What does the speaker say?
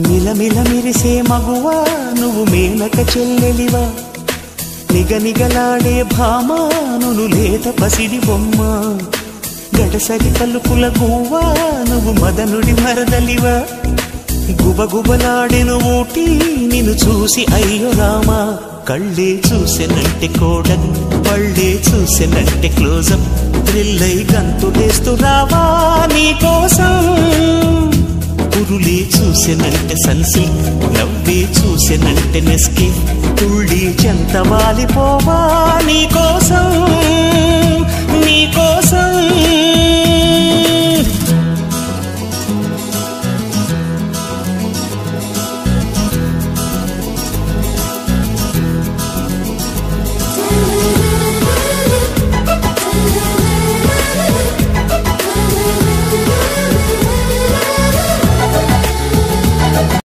మిలమిల మెరిసే మగువా నువ్వు మేనక చెల్లెలివా నిగనిగలాడే భామా నువ్వు లేత పసిడి బొమ్మ గడసరి పలుకుల గువ్వా నువ్వు మదనుడి మరదలివా గుబగుబలాడెను ఊటి నిన్ను చూసి అయ్యో రామా కళ్ళే చూసెనంటే కోడన్ పళ్ళే చూసెనంటే క్లోజప్ థ్రిల్లై గంతులేస్తూ రావా నీకోసం పురులే చూసెనంటే సన్సిల్క్ నవ్వే చూసెనంటే నెస్కి తుళ్ళి చెంత వాలిపోవా నీకోసం నీకోసం